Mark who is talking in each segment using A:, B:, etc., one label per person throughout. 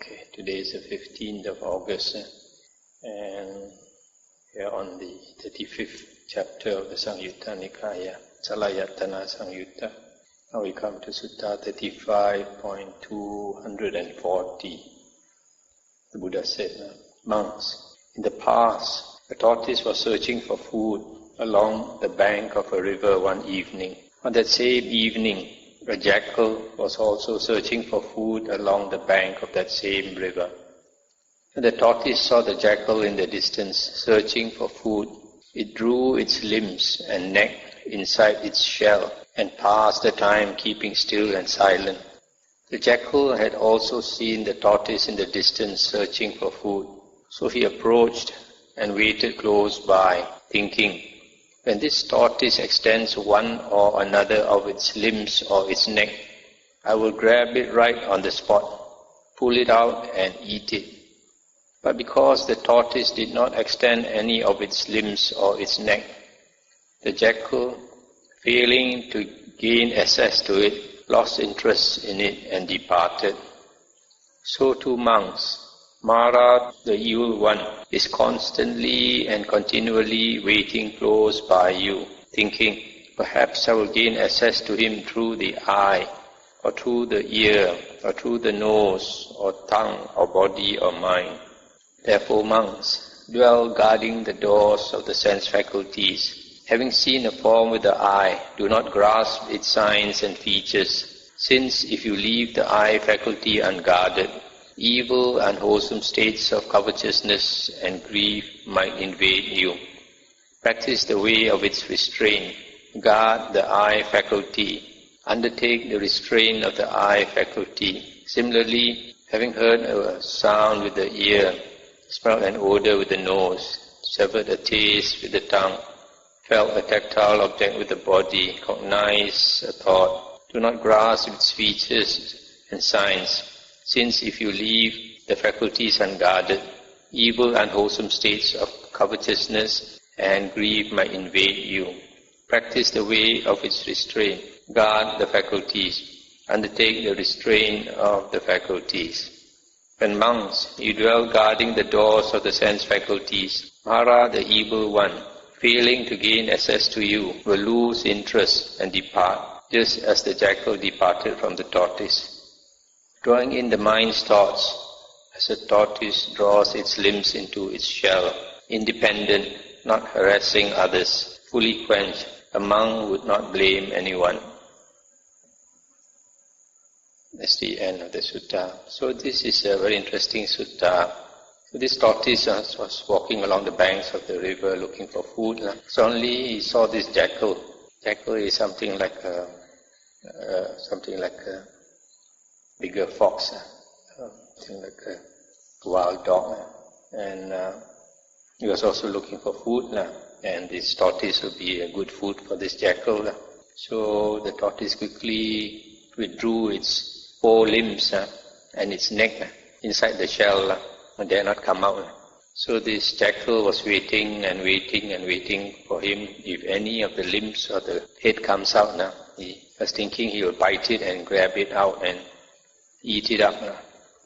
A: Okay, today is the 15th of August, and we are on the 35th chapter of the Samyutta Nikaya, Salayatana Samyutta. Now we come to Sutta 35.240. The Buddha said, monks, in the past, a tortoise was searching for food along the bank of a river one evening. On that same evening, a jackal was also searching for food along the bank of that same river. When the tortoise saw the jackal in the distance searching for food, it drew its limbs and neck inside its shell and passed the time keeping still and silent. The jackal had also seen the tortoise in the distance searching for food, so he approached and waited close by, thinking, when this tortoise extends one or another of its limbs or its neck, I will grab it right on the spot, pull it out and eat it. But because the tortoise did not extend any of its limbs or its neck, the jackal, failing to gain access to it, lost interest in it and departed. So too monks, Mara, the evil one, is constantly and continually waiting close by you, thinking, perhaps I will gain access to him through the eye, or through the ear, or through the nose, or tongue, or body, or mind. Therefore, monks, dwell guarding the doors of the sense faculties. Having seen a form with the eye, do not grasp its signs and features, since if you leave the eye faculty unguarded, evil and unwholesome states of covetousness and grief might invade you. Practice the way of its restraint. Guard the eye faculty. Undertake the restraint of the eye faculty. Similarly, having heard a sound with the ear, smelled an odor with the nose, severed a taste with the tongue, felt a tactile object with the body, cognized a thought, do not grasp its features and signs, since if you leave the faculties unguarded, evil and unwholesome states of covetousness and grief might invade you. Practice the way of its restraint. Guard the faculties. Undertake the restraint of the faculties. When monks, you dwell guarding the doors of the sense faculties, Mara, the evil one, failing to gain access to you, will lose interest and depart, just as the jackal departed from the tortoise. Drawing in the mind's thoughts, as a tortoise draws its limbs into its shell, independent, not harassing others, fully quenched, a monk would not blame anyone. That's the end of the sutta. So this is a very interesting sutta. So this tortoise was walking along the banks of the river looking for food. Suddenly he saw this jackal. Jackal is something like a bigger fox, something like a wild dog. And he was also looking for food, and this tortoise would be a good food for this jackal. So the tortoise quickly withdrew its four limbs and its neck inside the shell and dare not come out. So this jackal was waiting and waiting and waiting for him. If any of the limbs or the head comes out, he was thinking he would bite it and grab it out and eat it up,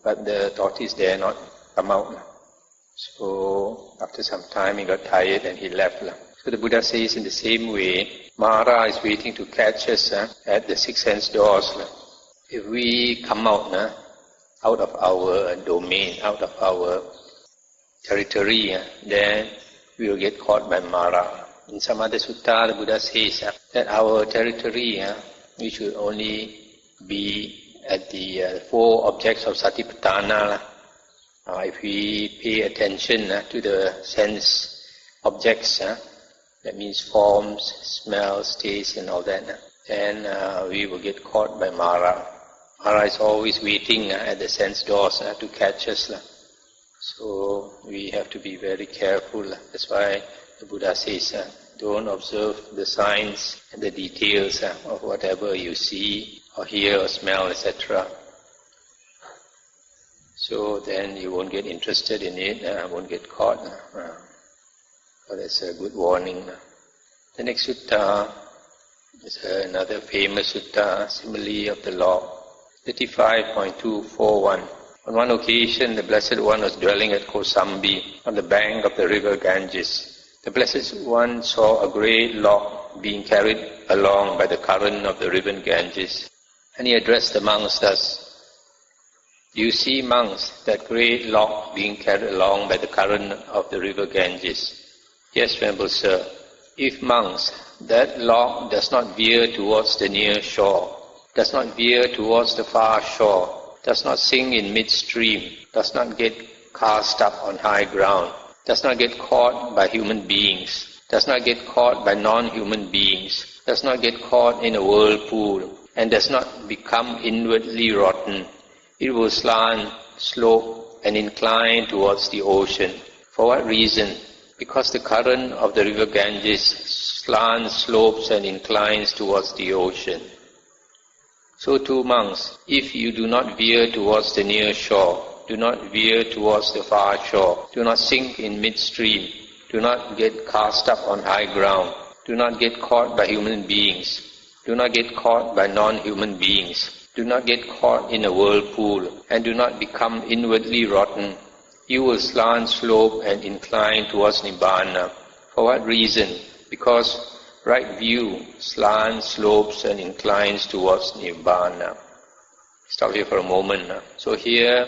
A: but the tortoise dare not come out. So after some time he got tired and he left. So the Buddha says in the same way, Mara is waiting to catch us at the six sense doors. If we come out of our domain, out of our territory, then we will get caught by Mara. In some other sutta, the Buddha says that our territory, we should only be at the four objects of Satipatthana. If we pay attention to the sense objects, that means forms, smells, taste and all that, then we will get caught by Mara. Mara is always waiting at the sense doors to catch us. So we have to be very careful. That's why the Buddha says, don't observe the signs and the details of whatever you see or hear or smell, etc. So then you won't get interested in it, won't get caught. So that's a good warning. The next sutta is another famous sutta, simile of the law, 35.241. On one occasion, the Blessed One was dwelling at Kosambi on the bank of the river Ganges. The Blessed One saw a great log being carried along by the current of the river Ganges. And he addressed the monks thus, "Do you see, monks, that great log being carried along by the current of the river Ganges?" "Yes, Venerable Sir." "If, monks, that log does not veer towards the near shore, does not veer towards the far shore, does not sink in midstream, does not get cast up on high ground, does not get caught by human beings, does not get caught by non-human beings, does not get caught in a whirlpool, and does not become inwardly rotten, it will slant, slope, and incline towards the ocean." For what reason? Because the current of the river Ganges slants, slopes, and inclines towards the ocean. So too, monks, if you do not veer towards the near shore, do not veer towards the far shore, do not sink in midstream, do not get cast up on high ground, do not get caught by human beings, do not get caught by non-human beings, do not get caught in a whirlpool, and do not become inwardly rotten, you will slant, slope, and incline towards Nibbana. For what reason? Because right view slants, slopes, and inclines towards Nibbana. Stop here for a moment. So here,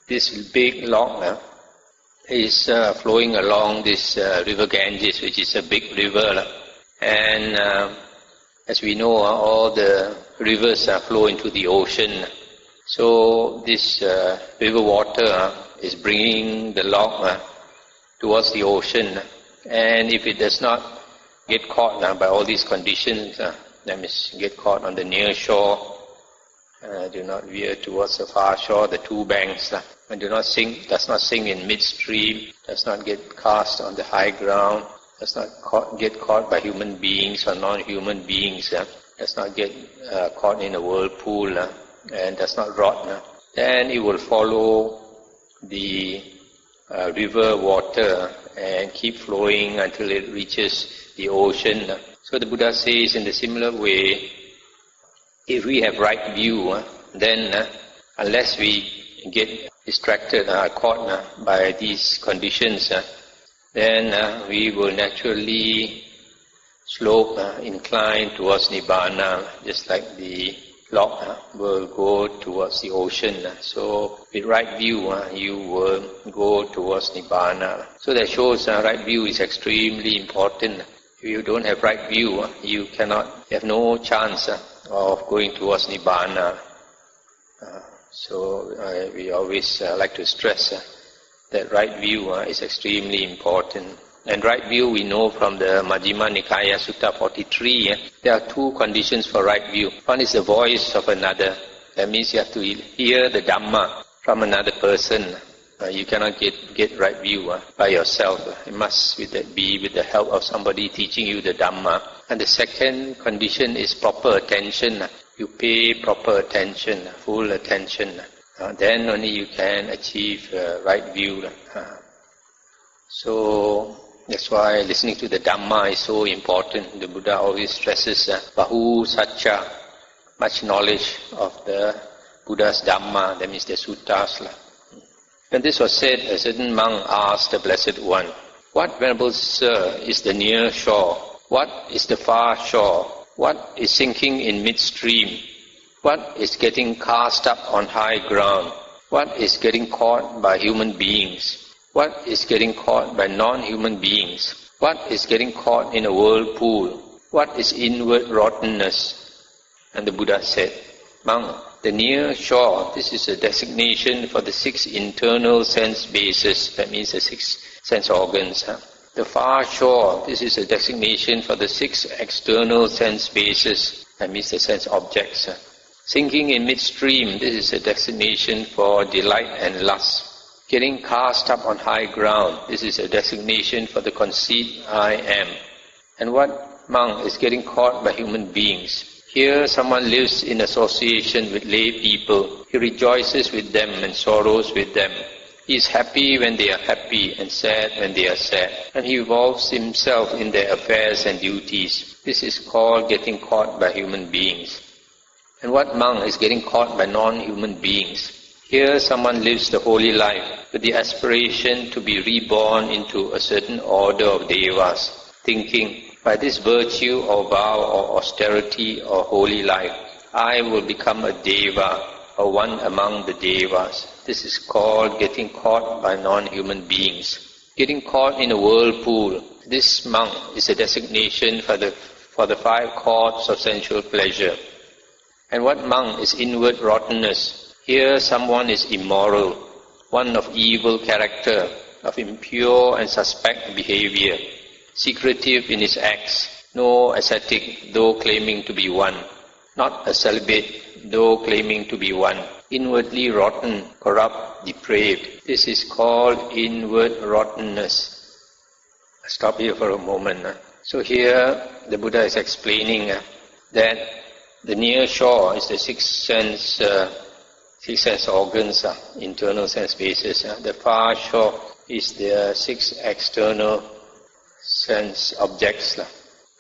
A: this big log is flowing along this river Ganges, which is a big river. And as we know, all the rivers flow into the ocean. So this river water is bringing the log towards the ocean. And if it does not get caught by all these conditions, that means get caught on the near shore, do not veer towards the far shore, the two banks, and does not sink in midstream, does not get cast on the high ground, does not get caught by human beings or non-human beings, does not get caught in a whirlpool, and does not rot, then it will follow the river water and keep flowing until it reaches the ocean. So the Buddha says in a similar way, if we have right view, then unless we get distracted, caught by these conditions, then we will naturally slope, incline towards Nibbana, just like the log will go towards the ocean. So with right view, you will go towards Nibbana. So that shows right view is extremely important. If you don't have right view, you have no chance of going towards Nibbana. So we always like to stress that right view is extremely important. And right view we know from the Majjhima Nikaya Sutta 43, there are two conditions for right view. One is the voice of another. That means you have to hear the Dhamma from another person. You cannot get right view by yourself. It must be with the help of somebody teaching you the Dhamma. And the second condition is proper attention. You pay proper attention, full attention. Then only you can achieve right view. So that's why listening to the Dhamma is so important. The Buddha always stresses Bahu Satcha, much knowledge of the Buddha's Dhamma, that means the suttas. When this was said, a certain monk asked the Blessed One, "What, Venerable Sir, is the near shore? What is the far shore? What is sinking in midstream? What is getting cast up on high ground? What is getting caught by human beings? What is getting caught by non-human beings? What is getting caught in a whirlpool? What is inward rottenness?" And the Buddha said, "Monk, the near shore, this is a designation for the 6 internal sense bases, that means the 6 sense organs. The far shore, this is a designation for the 6 external sense bases, that means the sense objects. Sinking in midstream, this is a designation for delight and lust. Getting cast up on high ground, this is a designation for the conceit I am. And what monk is getting caught by human beings? Here someone lives in association with lay people. He rejoices with them and sorrows with them. He is happy when they are happy and sad when they are sad. And he involves himself in their affairs and duties. This is called getting caught by human beings. And what monk is getting caught by non-human beings? Here someone lives the holy life with the aspiration to be reborn into a certain order of devas, thinking, by this virtue or vow or austerity or holy life, I will become a deva or one among the devas. This is called getting caught by non-human beings. Getting caught in a whirlpool. This monk is a designation for the 5 courts of sensual pleasure. And what monk is inward rottenness? Here someone is immoral, one of evil character, of impure and suspect behavior, secretive in his acts, no ascetic, though claiming to be one, not a celibate, though claiming to be one, inwardly rotten, corrupt, depraved. This is called inward rottenness. Stop here for a moment. So here the Buddha is explaining that the near shore is the 6 sense organs, internal sense bases. The far shore is the 6 external sense objects.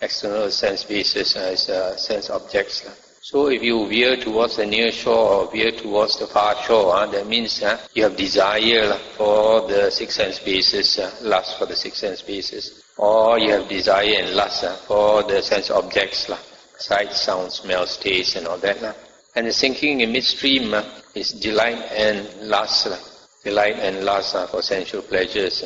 A: External sense bases is sense objects. So if you veer towards the near shore or veer towards the far shore, that means you have desire for the 6 sense bases, lust for the 6 sense bases, or you have desire and lust for the sense objects, sight, sound, smell, taste and all that. And the sinking in midstream is delight and lust. Delight and lust for sensual pleasures.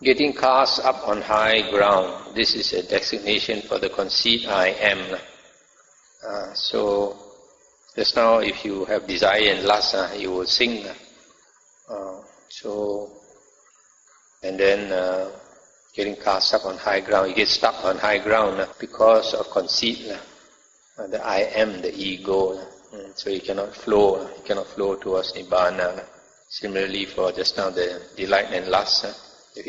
A: Getting cast up on high ground. This is a designation for the conceit I am. So just now if you have desire and lust, you will sing. And then getting cast up on high ground. You get stuck on high ground because of conceit. The I am, the ego. So you cannot flow. You cannot flow towards Nibbana. Similarly for just now the delight and lust. If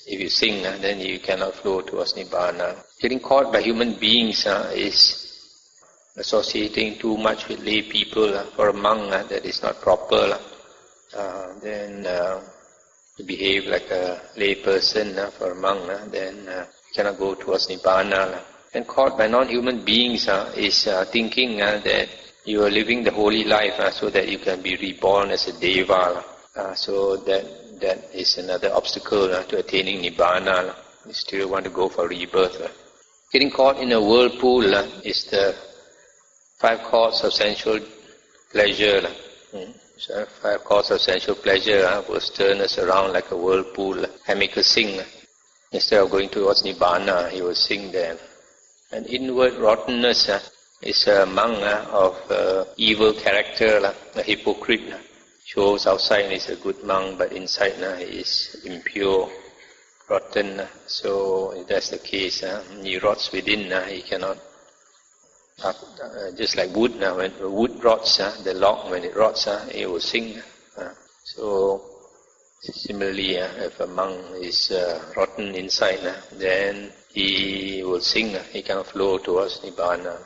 A: you sing, then you cannot flow towards Nibbana. Getting caught by human beings is associating too much with lay people. For a monk, that is not proper. Then you behave like a lay person. For a monk, then you cannot go towards Nibbana. And caught by non-human beings is thinking that you are living the holy life so that you can be reborn as a deva. So that is another obstacle to attaining Nibbana. You still want to go for rebirth. Getting caught in a whirlpool is the 5 courts of sensual pleasure. So 5 courts of sensual pleasure will turn us around like a whirlpool and make us sing. Instead of going towards Nibbana, he will sing there. And inward rottenness is a monk of evil character, a hypocrite. Shows outside is a good monk, but inside he is impure, rotten. So if that's the case, he rots within. He cannot, just like wood. When wood rots, the log when it rots, it will sing. So similarly, if a monk is rotten inside, then he will sing. He cannot flow towards Nibbana.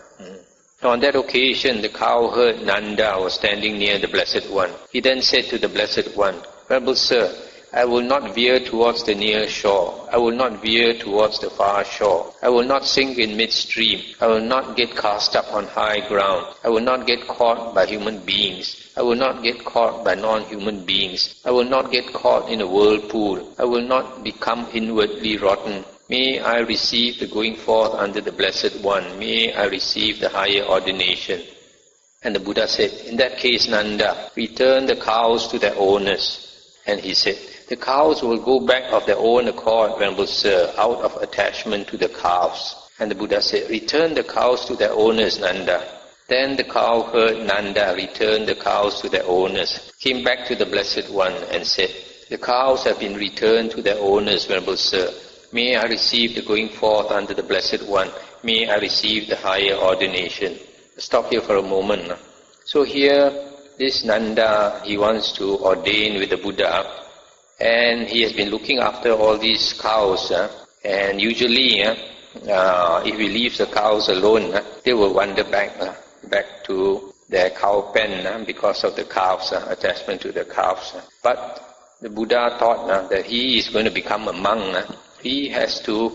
A: On that occasion, the cowherd Nanda was standing near the Blessed One. He then said to the Blessed One, Venerable Sir, I will not veer towards the near shore. I will not veer towards the far shore. I will not sink in midstream. I will not get cast up on high ground. I will not get caught by human beings. I will not get caught by non-human beings. I will not get caught in a whirlpool. I will not become inwardly rotten. May I receive the going forth under the Blessed One. May I receive the higher ordination. And the Buddha said, in that case, Nanda, return the cows to their owners. And he said, the cows will go back of their own accord, Venerable Sir, out of attachment to the calves. And the Buddha said, return the cows to their owners, Nanda. Then the cowherd Nanda returned the cows to their owners, came back to the Blessed One and said, the cows have been returned to their owners, Venerable Sir. May I receive the going forth under the Blessed One. May I receive the higher ordination. Stop here for a moment. So here, this Nanda, he wants to ordain with the Buddha. And he has been looking after all these cows. And usually, if he leaves the cows alone, they will wander back to their cow pen because of the calves, attachment to the calves. But the Buddha thought that he is going to become a monk. He has to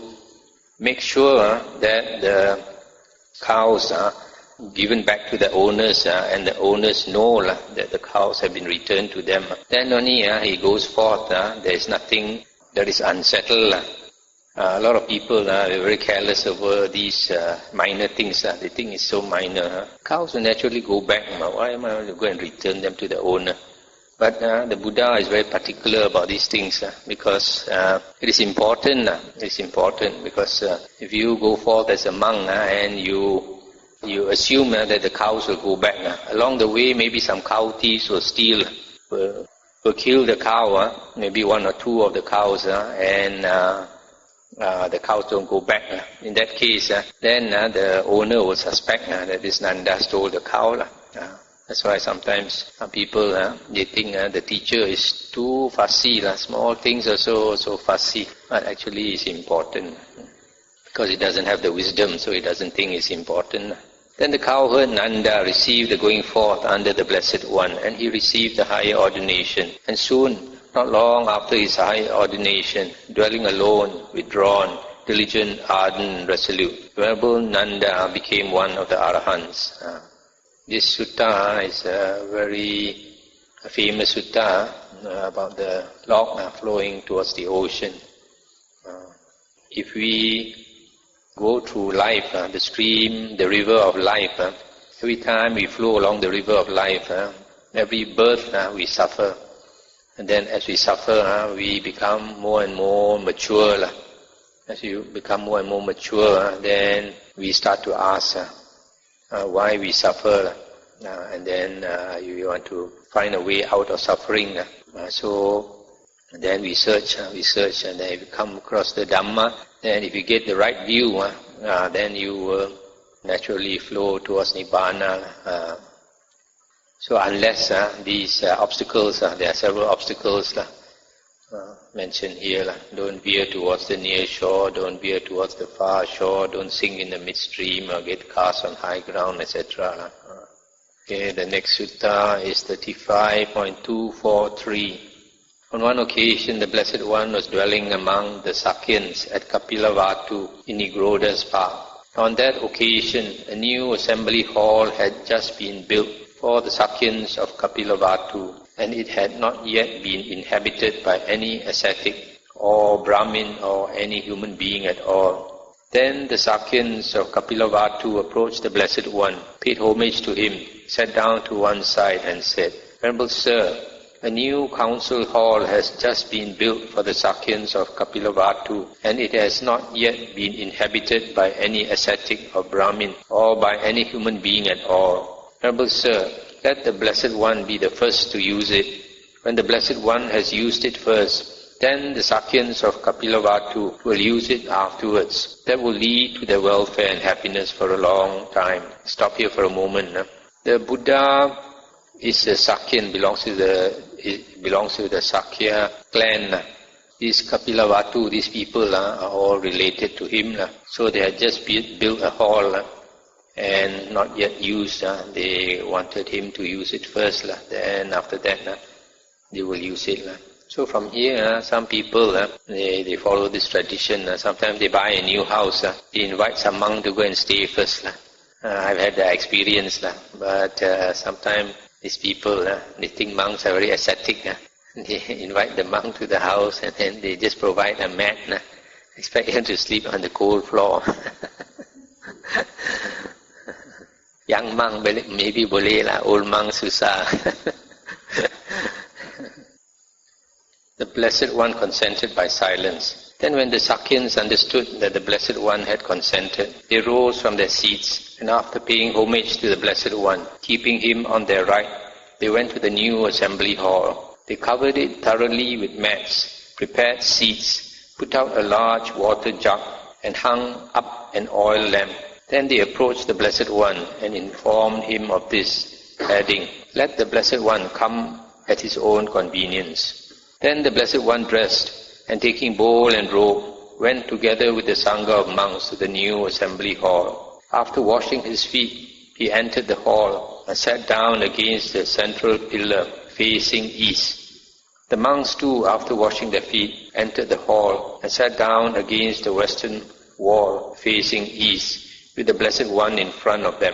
A: make sure that the cows given back to the owners, and the owners know that the cows have been returned to them, then only he goes forth. There is nothing that is unsettled. A lot of people are very careless over these minor things. They think it's so minor. Cows will naturally go back. Why am I going to go and return them to the owner? But the Buddha is very particular about these things because it is important. It's important because if you go forth as a monk and you assume that the cows will go back, along the way maybe some cow thieves will steal, will kill the cow, maybe one or two of the cows, and the cows don't go back. In that case, then the owner will suspect that this Nanda stole the cow. That's why sometimes people they think the teacher is too fussy. Small things are so fussy, but actually it's important because he doesn't have the wisdom, so he doesn't think it's important. Then the cowherd Nanda received the going forth under the Blessed One, and he received the higher ordination. And soon, not long after his higher ordination, dwelling alone, withdrawn, diligent, ardent, resolute, Venerable Nanda became one of the Arahants. This sutta is a very famous sutta about the log flowing towards the ocean. If we go through life, the stream, the river of life, every time we flow along the river of life, every birth we suffer. And then as we suffer, we become more and more mature. As you become more and more mature, then we start to ask why we suffer, and then you want to find a way out of suffering. So then we search, and then if you come across the Dhamma, then if you get the right view, then you will naturally flow towards Nibbana. So unless these obstacles, there are several obstacles mentioned here. Don't veer towards the near shore, don't veer towards the far shore, don't sink in the midstream or get cast on high ground, etc. Okay, the next sutta is 35.243. On one occasion, the Blessed One was dwelling among the Sakyans at Kapilavatthu in Nigroda's park. On that occasion, a new assembly hall had just been built for the Sakyans of Kapilavatthu, and it had not yet been inhabited by any ascetic or Brahmin or any human being at all. Then the Sakyans of Kapilavatthu approached the Blessed One, paid homage to him, sat down to one side and said, Venerable Sir, a new council hall has just been built for the Sakyans of Kapilavatthu, and it has not yet been inhabited by any ascetic or Brahmin or by any human being at all. Venerable Sir, let the Blessed One be the first to use it. When the Blessed One has used it first, then the Sakyans of Kapilavatthu will use it afterwards. That will lead to their welfare and happiness for a long time. Stop here for a moment. The Buddha is a Sakyan, belongs to the Sakya clan. These Kapilavatthu, these people are all related to him. So they had just built a hall and not yet used. They wanted him to use it first. Then after that, they will use it. So from here, some people, they follow this tradition. Sometimes they buy a new house. They invite some monk to go and stay first. I've had that experience. But sometimes these people, they think monks are very ascetic. They invite the monk to the house and then they just provide a mat. Expect him to sleep on the cold floor. Young monk maybe boleh lah, old monk susah. The Blessed One consented by silence. Then when the Sakyans understood that the Blessed One had consented, they rose from their seats, and after paying homage to the Blessed One, keeping him on their right, they went to the new assembly hall. They covered it thoroughly with mats, prepared seats, put out a large water jug, and hung up an oil lamp. Then they approached the Blessed One and informed him of this, adding, Let the Blessed One come at his own convenience. Then the Blessed One dressed, and taking bowl and robe, went together with the Sangha of monks to the new assembly hall. After washing his feet, he entered the hall and sat down against the central pillar facing east. The monks too, after washing their feet, entered the hall and sat down against the western wall facing east, with the Blessed One in front of them.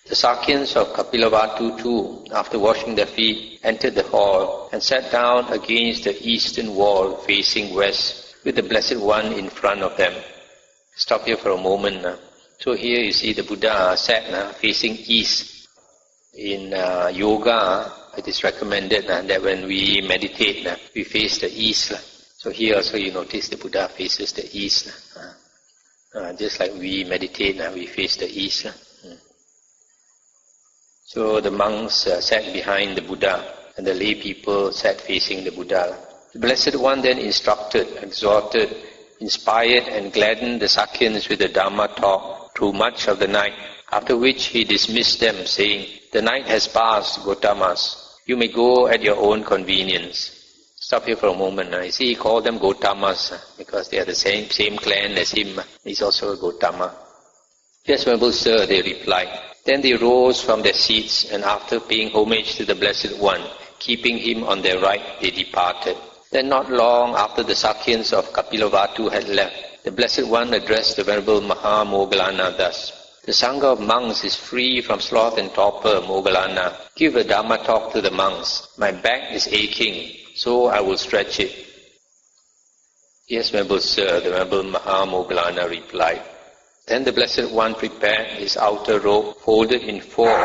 A: The Sakyans of Kapilavatthu too, after washing their feet, entered the hall and sat down against the eastern wall facing west with the Blessed One in front of them. Stop here for a moment. So here you see the Buddha sat facing east. In yoga, it is recommended that when we meditate, we face the east. So here also you notice the Buddha faces the east. Just like we meditate, we face the east. So the monks sat behind the Buddha, and the lay people sat facing the Buddha. The Blessed One then instructed, exhorted, inspired and gladdened the Sakyans with the Dhamma talk through much of the night, after which he dismissed them, saying, "The night has passed, Gautamas. You may go at your own convenience." Stop here for a moment. You see, he called them Gautamas because they are the same clan as him. He's also a Gautama. "Yes, Venerable Sir," they replied. Then they rose from their seats, and after paying homage to the Blessed One, keeping him on their right, they departed. Then not long after the Sakyans of Kapilavatthu had left, the Blessed One addressed the Venerable Mahamoggallana thus: "The Sangha of monks is free from sloth and torpor, Moggallana. Give a Dhamma talk to the monks. My back is aching, so I will stretch it." "Yes, Venerable Sir," the Venerable Mahamoggallana replied. Then the Blessed One prepared his outer robe, folded in four,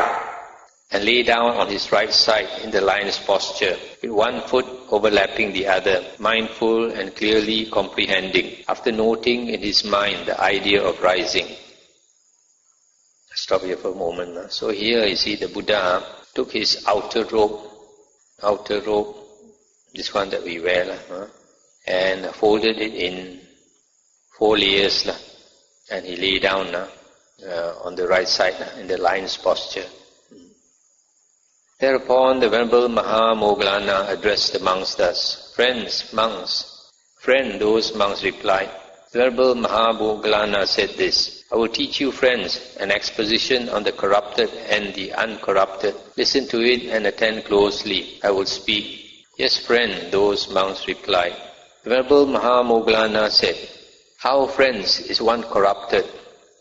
A: and lay down on his right side in the lion's posture, with one foot overlapping the other, mindful and clearly comprehending, after noting in his mind the idea of rising. Stop here for a moment. So here you see the Buddha took his outer robe, this one that we wear, and folded it in 4 layers, and he lay down on the right side in the lion's posture. Thereupon the Venerable Mahamoggallana addressed the monks thus: "Friends, monks." "Friend," those monks replied. The Venerable Mahamoggallana said this: "I will teach you, friends, an exposition on the corrupted and the uncorrupted. Listen to it and attend closely. I will speak." "Yes, friend," those monks replied. The Venerable Mahamoggallana said, "How, friends, is one corrupted?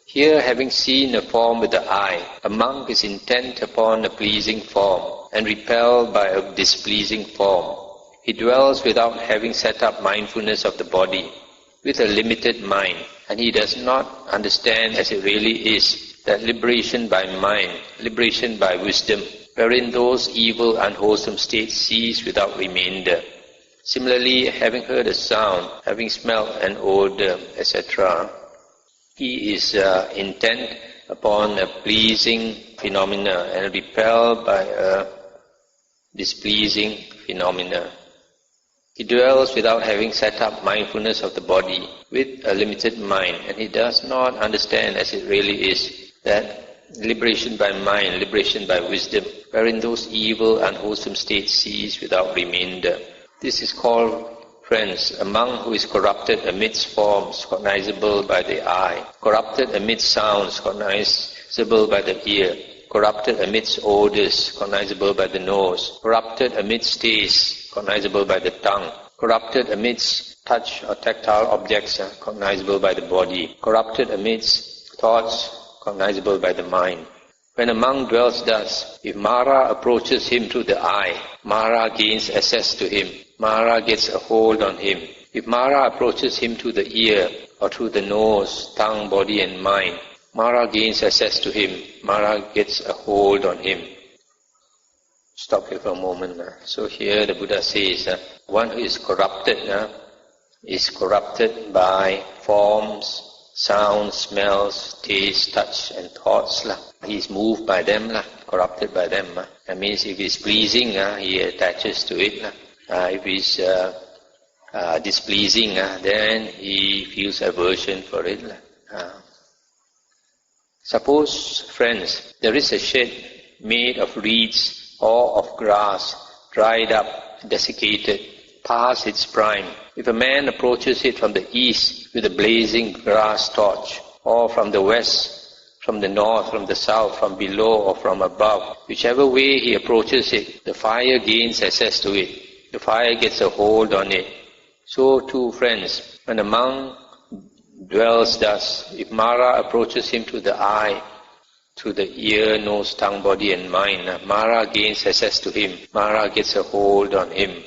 A: Here, having seen a form with the eye, a monk is intent upon a pleasing form, and repelled by a displeasing form. He dwells without having set up mindfulness of the body, with a limited mind, and he does not understand as it really is that liberation by mind, liberation by wisdom, wherein those evil, unwholesome states cease without remainder. Similarly, having heard a sound, having smelled an odor, etc., he is intent upon a pleasing phenomena and repelled by a displeasing phenomena. He dwells without having set up mindfulness of the body with a limited mind, and he does not understand as it really is that liberation by mind, liberation by wisdom, wherein those evil, unwholesome states cease without remainder. This is called, friends, a monk who is corrupted amidst forms, cognizable by the eye, corrupted amidst sounds, cognizable by the ear, corrupted amidst odors, cognizable by the nose, corrupted amidst taste, cognizable by the tongue, corrupted amidst touch or tactile objects, cognizable by the body, corrupted amidst thoughts, cognizable by the mind. When a monk dwells thus, if Mara approaches him through the eye, Mara gains access to him, Mara gets a hold on him. If Mara approaches him through the ear, or through the nose, tongue, body and mind, Mara gains access to him, Mara gets a hold on him. Stop here for a moment. So here the Buddha says, one who is corrupted by forms, sounds, smells, taste, touch and thoughts. He is moved by them, corrupted by them. That means if it's pleasing, he attaches to it. If it's displeasing, then he feels aversion for it. Suppose, friends, there is a shed made of reeds or of grass, dried up, desiccated, past its prime. If a man approaches it from the east with a blazing grass torch, or from the west, from the north, from the south, from below or from above, whichever way he approaches it, the fire gains access to it. The fire gets a hold on it. So too, friends, when a monk dwells thus, if Mara approaches him through the eye, to the ear, nose, tongue, body and mind, Mara gains access to him. Mara gets a hold on him.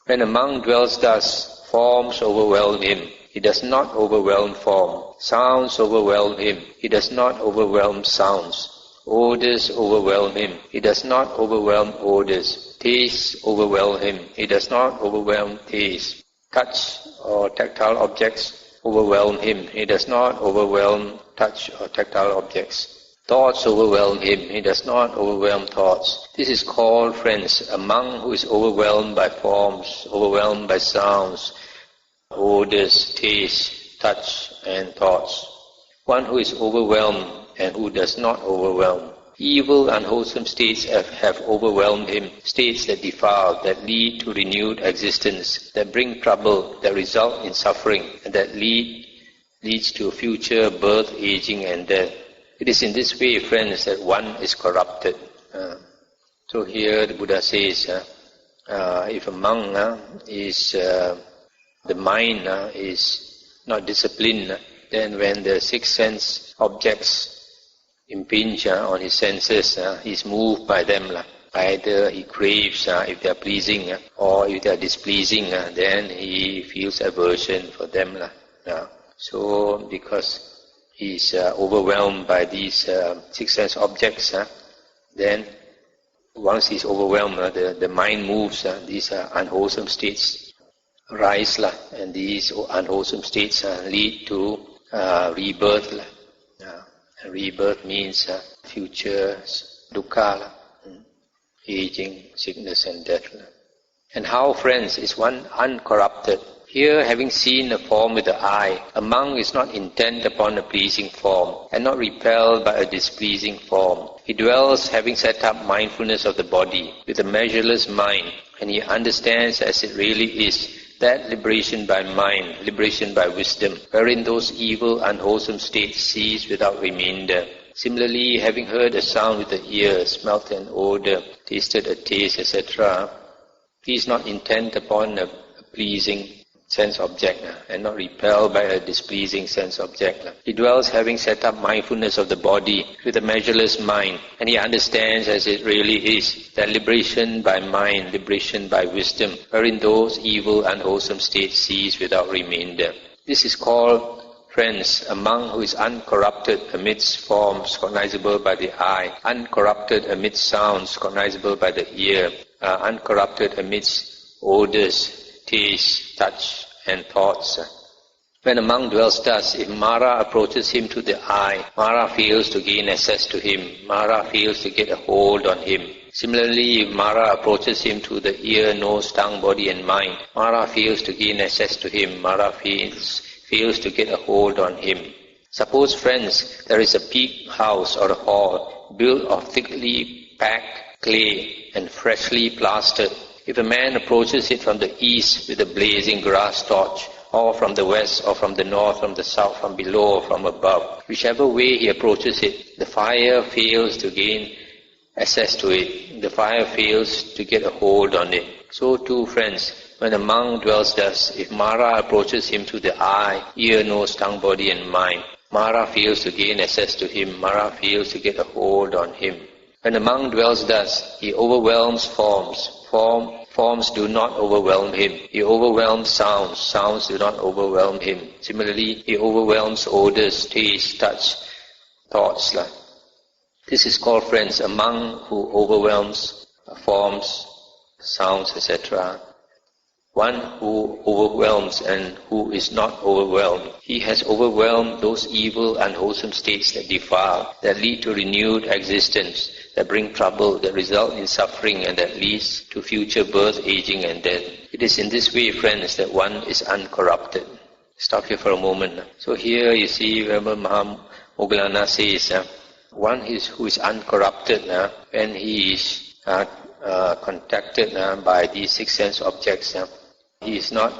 A: When a monk dwells thus, forms overwhelm him. He does not overwhelm form. Sounds overwhelm him. He does not overwhelm sounds. Odors overwhelm him. He does not overwhelm odors. Tastes overwhelm him. He does not overwhelm tastes. Touch or tactile objects overwhelm him. He does not overwhelm touch or tactile objects. Thoughts overwhelm him. He does not overwhelm thoughts. This is called, friends, a monk who is overwhelmed by forms, overwhelmed by sounds, odors, taste, touch and thoughts. One who is overwhelmed and who does not overwhelm. Evil, unwholesome states have overwhelmed him, states that defile, that lead to renewed existence, that bring trouble, that result in suffering, and that leads to future birth, aging and death. It is in this way, friends, that one is corrupted. So here the Buddha says, if a monk is, the mind is not disciplined, then when the six sense objects impinge on his senses, he is moved by them. Either he craves if they are pleasing, or if they are displeasing, then he feels aversion for them. So because he is overwhelmed by these six sense objects, then once he is overwhelmed, the mind moves, these unwholesome states rise, and these unwholesome states lead to rebirth. Rebirth means future dukkha, aging, sickness and death. And how, friends, is one uncorrupted? Here, having seen a form with the eye, a monk is not intent upon a pleasing form, and not repelled by a displeasing form. He dwells, having set up mindfulness of the body, with a measureless mind, and he understands as it really is, that liberation by mind, liberation by wisdom, wherein those evil, unwholesome states cease without remainder. Similarly, having heard a sound with the ear, smelt an odor, tasted a taste, etc., he is not intent upon a pleasing sense object, and not repelled by a displeasing sense object. He dwells, having set up mindfulness of the body with a measureless mind, and he understands as it really is, that liberation by mind, liberation by wisdom, wherein those evil, unwholesome states cease without remainder. This is called, friends, a monk who is uncorrupted amidst forms cognizable by the eye, uncorrupted amidst sounds cognizable by the ear, uncorrupted amidst odors, taste, touch and thoughts. When a monk dwells thus, if Mara approaches him to the eye, Mara fails to gain access to him. Mara fails to get a hold on him. Similarly, if Mara approaches him to the ear, nose, tongue, body and mind, Mara fails to gain access to him. Mara fails to get a hold on him. Suppose, friends, there is a big house or a hall built of thickly packed clay and freshly plastered. If a man approaches it from the east with a blazing grass torch, or from the west, or from the north, from the south, from below, or from above, whichever way he approaches it, the fire fails to gain access to it. The fire fails to get a hold on it. So too, friends, when a monk dwells thus, if Mara approaches him through the eye, ear, nose, tongue, body and mind, Mara fails to gain access to him. Mara fails to get a hold on him. When a monk dwells thus, he overwhelms forms. Forms do not overwhelm him. He overwhelms sounds. Sounds do not overwhelm him. Similarly, he overwhelms odors, taste, touch, thoughts. This is called, friends, a monk who overwhelms forms, sounds, etc. One who overwhelms and who is not overwhelmed. He has overwhelmed those evil, unwholesome states that defile, that lead to renewed existence, that bring trouble, that result in suffering, and that leads to future birth, aging and death. It is in this way, friends, that one is uncorrupted. Stop here for a moment. So here you see, remember Mahamoggallana says, one who is uncorrupted, when he is contacted by these six sense objects, he is not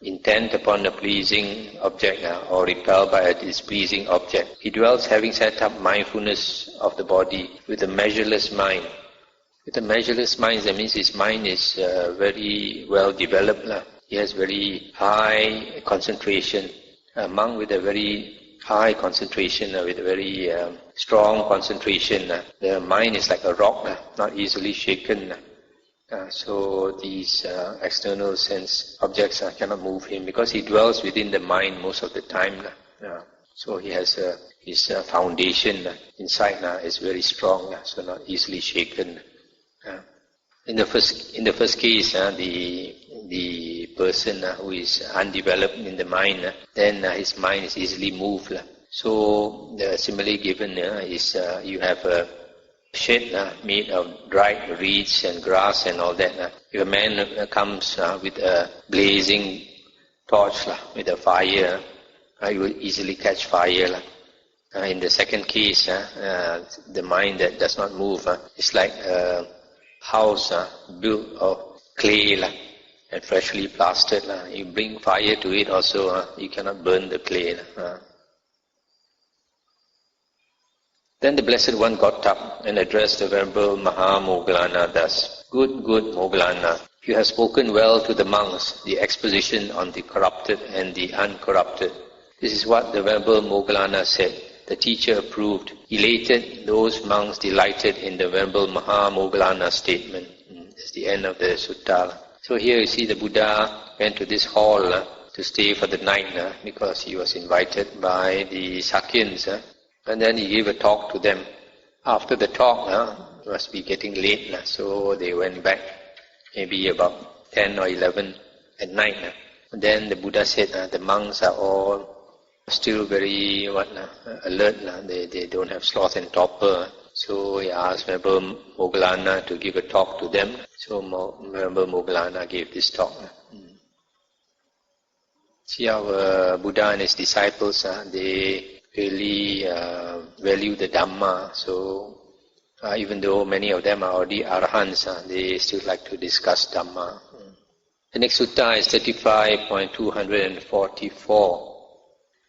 A: intent upon a pleasing object or repelled by a displeasing object. He dwells, having set up mindfulness of the body with a measureless mind. With a measureless mind, that means his mind is very well developed. He has very high concentration. A monk with a very high concentration, with a very strong concentration. The mind is like a rock, not easily shaken. So these external sense objects cannot move him, because he dwells within the mind most of the time. So he has his foundation inside is very strong, so not easily shaken. In the first case, the person who is undeveloped in the mind, then his mind is easily moved. So the simile given is you have a shed made of dried reeds and grass and all that. If a man comes with a blazing torch, with a fire, you will easily catch fire. In the second case, the mind that does not move is like a house built of clay and freshly plastered. You bring fire to it also, you cannot burn the clay. Then the Blessed One got up and addressed the Venerable Mahamoggallana thus: Good Moggallana, you have spoken well to the monks the exposition on the corrupted and the uncorrupted. This is what the Venerable Moggallana said. The teacher approved. Elated, those monks delighted in the Venerable Mahamoggallana's statement. That's the end of the sutta. So here you see the Buddha went to this hall to stay for the night because he was invited by the Sakyans. And then he gave a talk to them. After the talk, it must be getting late, so they went back maybe about 10 or 11 at night. And then the Buddha said, the monks are all still very alert. They don't have sloth and torpor. So he asked Venerable Moggallana to give a talk to them. So Venerable Moggallana gave this talk. See how Buddha and his disciples, they really value the Dhamma. So even though many of them are already Arahants, they still like to discuss Dhamma. The next sutta is 35.244.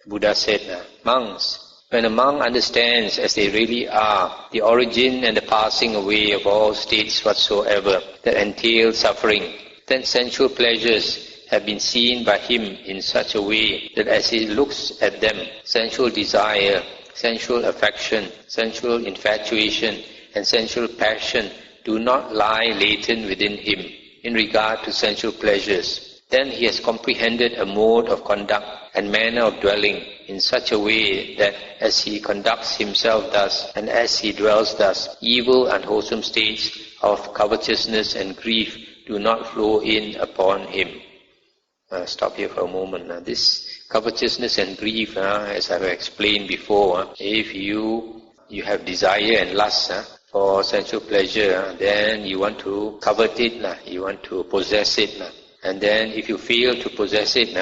A: Buddha said, monks, when a monk understands as they really are the origin and the passing away of all states whatsoever that entail suffering, then sensual pleasures have been seen by him in such a way that as he looks at them, sensual desire, sensual affection, sensual infatuation, and sensual passion do not lie latent within him in regard to sensual pleasures. Then he has comprehended a mode of conduct and manner of dwelling in such a way that as he conducts himself thus, and as he dwells thus, evil and unwholesome states of covetousness and grief do not flow in upon him. Stop here for a moment. This covetousness and grief, as I have explained before, if you have desire and lust for sensual pleasure, then you want to covet it, you want to possess it. And then if you fail to possess it,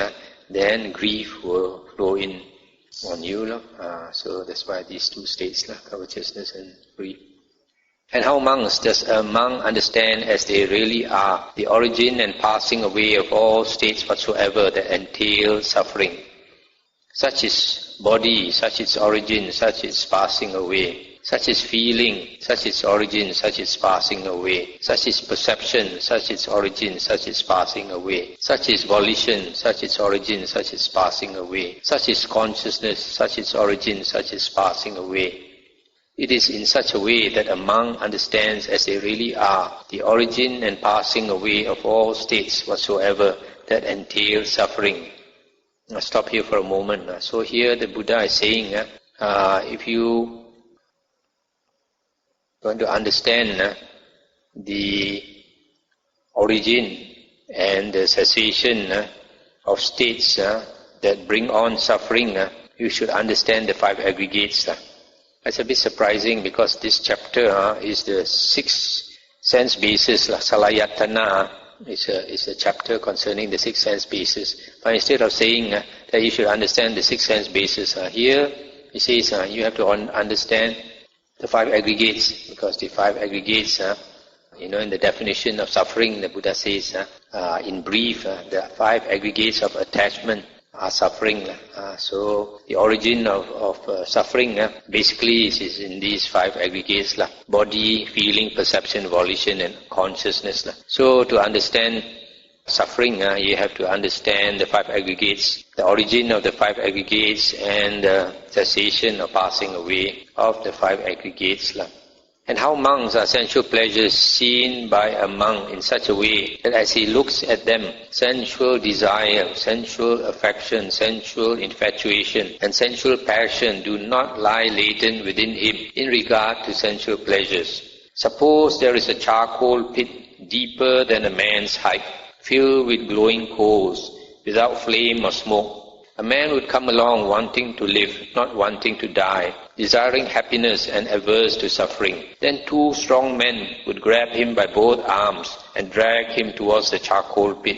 A: then grief will flow in on you. So that's why these two states, covetousness and grief. And how monks does a monk understand as they really are the origin and passing away of all states whatsoever that entail suffering? Such is body, such its origin, such its passing away. Such is feeling, such its origin, such its passing away. Such is perception, such its origin, such its passing away. Such is volition, such its origin, such its passing away. Such is consciousness, such its origin, such its passing away. It is in such a way that a monk understands as they really are the origin and passing away of all states whatsoever that entail suffering. I'll stop here for a moment. So here the Buddha is saying, if you want to understand the origin and the cessation of states that bring on suffering, you should understand the five aggregates. It's a bit surprising because this chapter is the sixth sense basis. Salayatana is a chapter concerning the six sense basis. But instead of saying that you should understand the six sense basis, here he says you have to understand the five aggregates, because the five aggregates, in the definition of suffering, the Buddha says, in brief, the five aggregates of attachment are suffering. So the origin of suffering basically is in these five aggregates: body, feeling, perception, volition, and consciousness. So to understand suffering, you have to understand the 5 aggregates, the origin of the 5 aggregates and the cessation or passing away of the 5 aggregates. And how monks are sensual pleasures seen by a monk in such a way that as he looks at them, sensual desire, sensual affection, sensual infatuation, and sensual passion do not lie latent within him in regard to sensual pleasures. Suppose there is a charcoal pit deeper than a man's height, filled with glowing coals, without flame or smoke. A man would come along wanting to live, not wanting to die, desiring happiness and averse to suffering. Then 2 strong men would grab him by both arms and drag him towards the charcoal pit.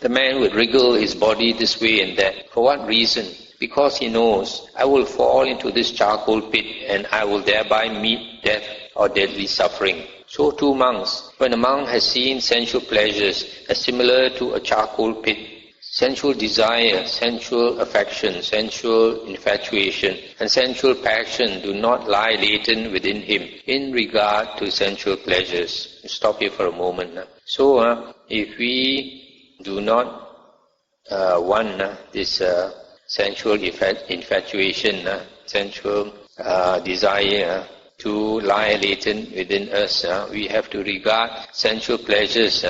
A: The man would wriggle his body this way and that. For what reason? Because he knows, I will fall into this charcoal pit and I will thereby meet death or deadly suffering. So too monks, when a monk has seen sensual pleasures as similar to a charcoal pit, sensual desire, sensual affection, sensual infatuation, and sensual passion do not lie latent within him in regard to sensual pleasures. Stop here for a moment. So, if we do not want this sensual infatuation, sensual desire to lie latent within us, we have to regard sensual pleasures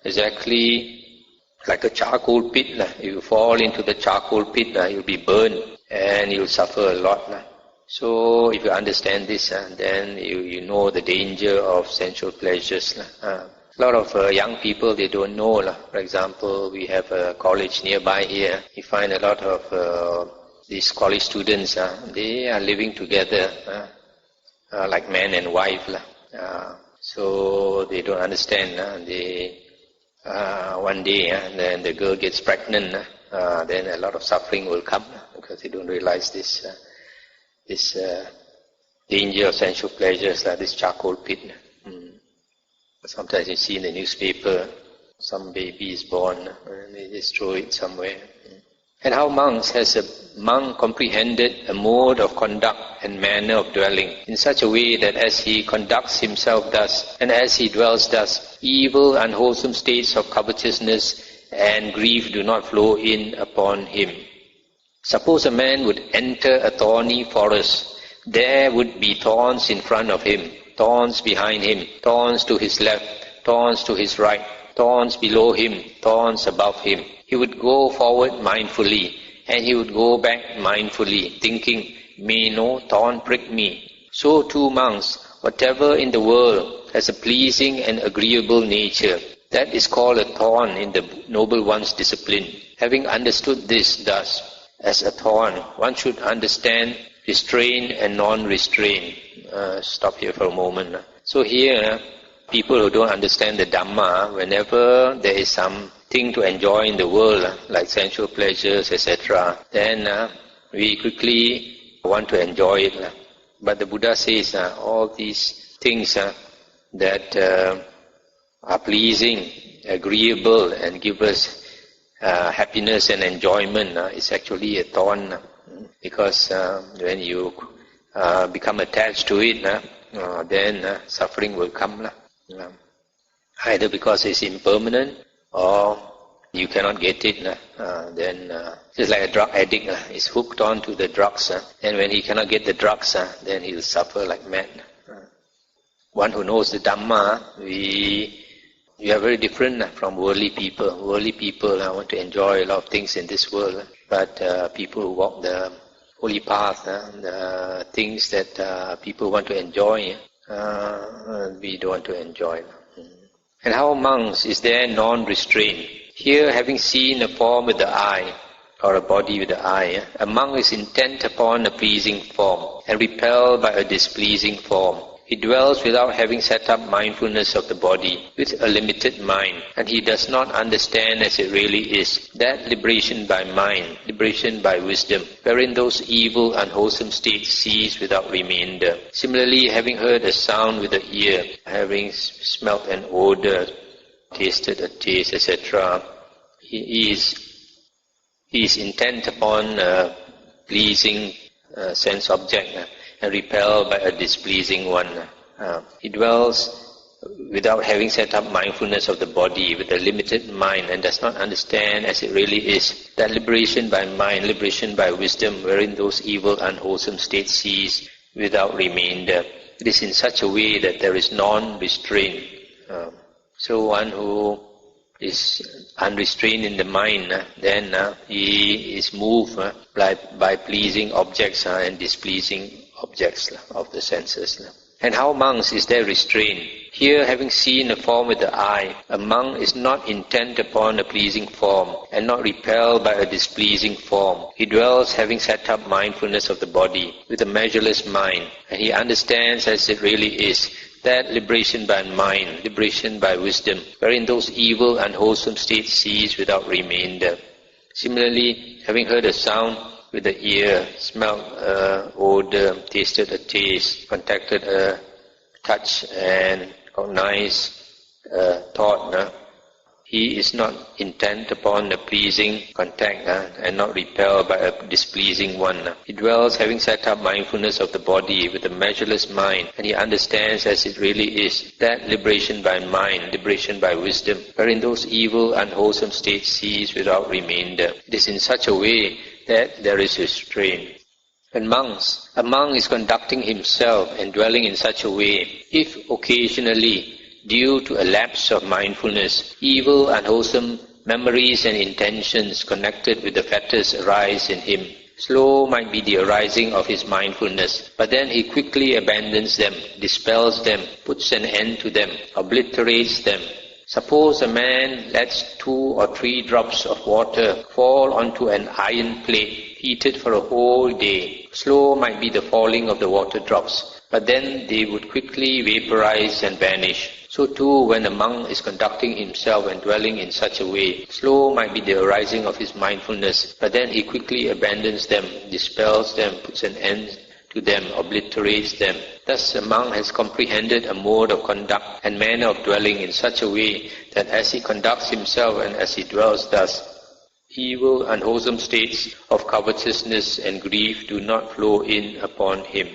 A: exactly like a charcoal pit. If you fall into the charcoal pit, you'll be burned and you'll suffer a lot. So if you understand this, then you know the danger of sensual pleasures. A lot of young people, they don't know. For example, we have a college nearby here. You find a lot of these college students, they are living together like man and wife. So they don't understand. One day, then the girl gets pregnant, then a lot of suffering will come because they don't realize this danger of sensual pleasures, this charcoal pit. Sometimes you see in the newspaper, some baby is born and they just throw it somewhere. And how has a monk comprehended a mode of conduct and manner of dwelling in such a way that as he conducts himself thus, and as he dwells thus, evil, unwholesome states of covetousness and grief do not flow in upon him. Suppose a man would enter a thorny forest. There would be thorns in front of him, thorns behind him, thorns to his left, thorns to his right, thorns below him, thorns above him. He would go forward mindfully, and he would go back mindfully, thinking, may no thorn prick me. So too monks, whatever in the world has a pleasing and agreeable nature, that is called a thorn in the noble one's discipline. Having understood this thus, as a thorn, one should understand restraint and non-restraint. Stop here for a moment. So here, people who don't understand the Dhamma, whenever there is something to enjoy in the world, like sensual pleasures, etc., then we quickly want to enjoy it. But the Buddha says all these things that are pleasing, agreeable, and give us happiness and enjoyment is actually a thorn. Because when you become attached to it, then suffering will come. Either because it's impermanent or you cannot get it. Then just like a drug addict is hooked on to the drugs, and when he cannot get the drugs, then he'll suffer like mad. One who knows the Dhamma, we are very different from worldly people. Worldly people want to enjoy a lot of things in this world, but people who walk the holy path, the things that people want to enjoy, we don't want to enjoy. And how monks is there non-restraint? Here, having seen a form with the eye, or a body with the eye, a monk is intent upon a pleasing form, and repelled by a displeasing form. He dwells without having set up mindfulness of the body, with a limited mind, and he does not understand as it really is, that liberation by mind, liberation by wisdom, wherein those evil, unwholesome states cease without remainder. Similarly, having heard a sound with the ear, having smelt an odor, tasted a taste, etc., he is intent upon a pleasing sense object, and repelled by a displeasing one. He dwells without having set up mindfulness of the body with a limited mind and does not understand as it really is, that liberation by mind, liberation by wisdom, wherein those evil, unwholesome states cease without remainder. It is in such a way that there is non-restraint. So one who is unrestrained in the mind, then he is moved by pleasing objects and displeasing objects of the senses. And how monks is there restraint? Here, having seen a form with the eye, a monk is not intent upon a pleasing form and not repelled by a displeasing form. He dwells, having set up mindfulness of the body with a measureless mind, and he understands as it really is, that liberation by mind, liberation by wisdom, wherein those evil, unwholesome states cease without remainder. Similarly, having heard a sound with the ear, smelled odor, tasted a taste, contacted a touch, and cognized thought, he is not intent upon the pleasing contact and not repelled by a displeasing one. He dwells, having set up mindfulness of the body with a measureless mind, and he understands as it really is, that liberation by mind, liberation by wisdom, wherein those evil, unwholesome states cease without remainder. It is in such a way that there is restraint. And monks, a monk is conducting himself and dwelling in such a way, if occasionally, due to a lapse of mindfulness, evil, unwholesome memories and intentions connected with the fetters arise in him. Slow might be the arising of his mindfulness, but then he quickly abandons them, dispels them, puts an end to them, obliterates them. Suppose a man lets 2 or 3 drops of water fall onto an iron plate, heated for a whole day. Slow might be the falling of the water drops, but then they would quickly vaporize and vanish. So too, when a monk is conducting himself and dwelling in such a way, slow might be the arising of his mindfulness, but then he quickly abandons them, dispels them, puts an end to them, obliterates them. Thus a monk has comprehended a mode of conduct and manner of dwelling in such a way that as he conducts himself and as he dwells thus, evil, unwholesome states of covetousness and grief do not flow in upon him.